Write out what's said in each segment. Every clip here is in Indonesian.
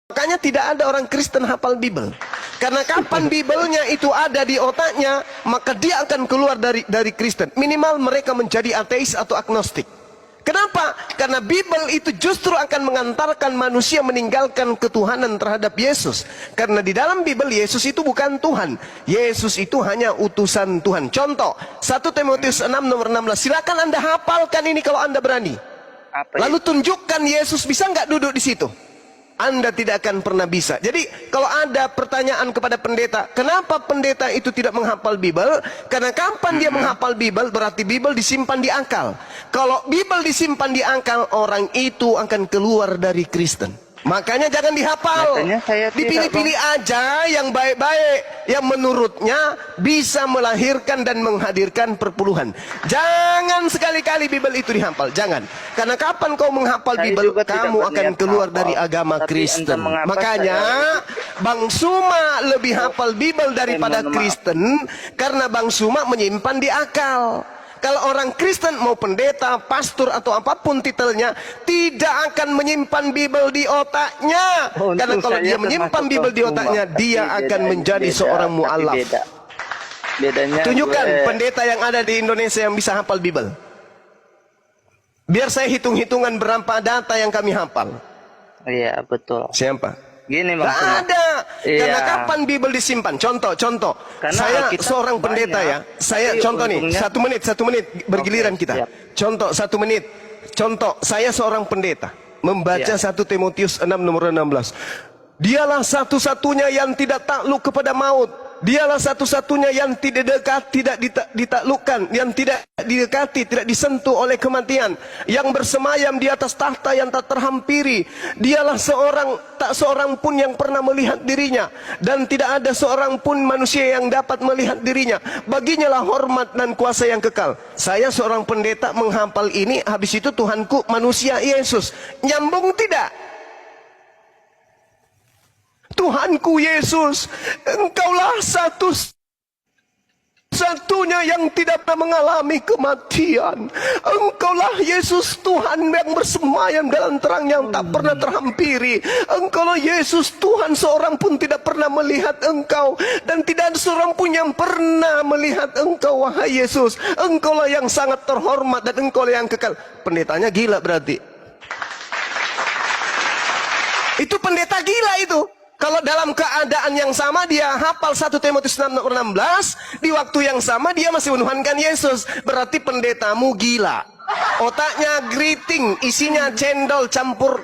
Makanya tidak ada orang Kristen hafal Bible. Karena kapan Biblenya itu ada di otaknya, maka dia akan keluar dari Kristen. Minimal mereka menjadi ateis atau agnostik. Kenapa? Karena Bible itu justru akan mengantarkan manusia meninggalkan ketuhanan terhadap Yesus. Karena di dalam Bible Yesus itu bukan Tuhan. Yesus itu hanya utusan Tuhan. Contoh, 1 Timotius 6 nomor 16. Silakan Anda hafalkan ini kalau Anda berani. Lalu tunjukkan Yesus bisa nggak duduk di situ. Anda tidak akan pernah bisa. Jadi kalau ada pertanyaan kepada pendeta, kenapa pendeta itu tidak menghafal Bible? Karena kapan dia menghafal Bible, berarti Bible disimpan di akal. Kalau Bible disimpan di akal, orang itu akan keluar dari Kristen. Makanya jangan dihafal. Dipilih-pilih aja yang baik-baik, yang menurutnya bisa melahirkan dan menghadirkan perpuluhan. Jangan sekali-kali Bible itu dihafal, jangan. Karena kapan kau menghafal Bible, kamu akan keluar dari agama Kristen. Makanya Bang Suma lebih hafal Bible daripada Kristen, karena Bang Suma menyimpan di akal. Kalau orang Kristen mau pendeta, pastor atau apapun titelnya, tidak akan menyimpan Bible di otaknya. Karena kalau dia menyimpan Bible di otaknya, dia akan menjadi seorang mu'alaf. Tunjukkan pendeta yang ada di Indonesia yang bisa hafal Bible. Biar saya hitung-hitungan berapa data yang kami hafal. Iya, betul. Siapa? Gini Gak ada. Iya. Karena kapan Bible disimpan? Contoh. Saya seorang pendeta ya. Saya contoh nih. Satu menit bergiliran kita. Contoh 1 menit. Contoh, saya seorang pendeta membaca 1 Timotius 6 nomor 16. Dialah satu-satunya yang tidak takluk kepada maut. Dialah satu-satunya yang tidak ditaklukkan, yang tidak didekati, tidak disentuh oleh kematian, yang bersemayam di atas tahta yang tak terhampiri. Dialah tak seorang pun yang pernah melihat dirinya, dan tidak ada seorang pun manusia yang dapat melihat dirinya. Baginya lah hormat dan kuasa yang kekal. Saya seorang pendeta menghafal ini, habis itu Tuhanku manusia Yesus. Nyambung tidak? Tuhanku Yesus, Engkaulah satu-satunya yang tidak pernah mengalami kematian. Engkaulah Yesus Tuhan yang bersemayam dalam terang yang tak pernah terhampiri. Engkaulah Yesus Tuhan, seorang pun tidak pernah melihat Engkau, dan tidak ada seorang pun yang pernah melihat Engkau, wahai Yesus. Engkaulah yang sangat terhormat dan Engkaulah yang kekal. Pendetanya gila berarti. Itu pendeta gila itu. Kalau dalam keadaan yang sama dia hafal 1 Timotius 6 nomor 16, di waktu yang sama dia masih menuhankan Yesus, berarti pendetamu gila. Otaknya geriting, isinya cendol campur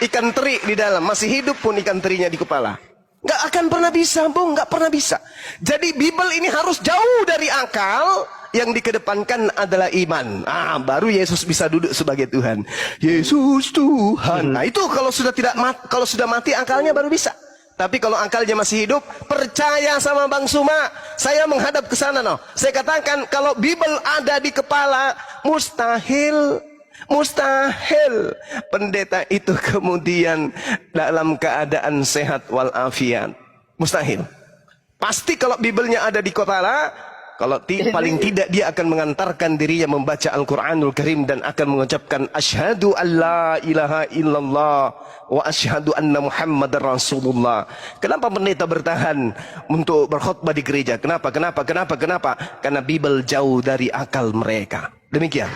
ikan teri di dalam, masih hidup pun ikan terinya di kepala. Nggak akan pernah bisa, Bung, nggak pernah bisa. Jadi Bible ini harus jauh dari akal. Yang dikedepankan adalah iman. Baru Yesus bisa duduk sebagai Tuhan. Yesus Tuhan. Nah itu kalau sudah mati akalnya baru bisa. Tapi kalau akalnya masih hidup, percaya sama Bang Suma. Saya menghadap ke sana, no. Saya katakan kalau Bible ada di kepala, mustahil pendeta itu kemudian dalam keadaan sehat walafiat. Mustahil. Pasti kalau Biblenya ada di kepala, kalau paling tidak dia akan mengantarkan dirinya membaca Al-Quranul Karim dan akan mengucapkan asyhadu an la ilaha illallah wa asyhadu anna Muhammadar Rasulullah. Kenapa pendeta bertahan untuk berkhutbah di gereja? Kenapa? Karena Bible jauh dari akal mereka. Demikian.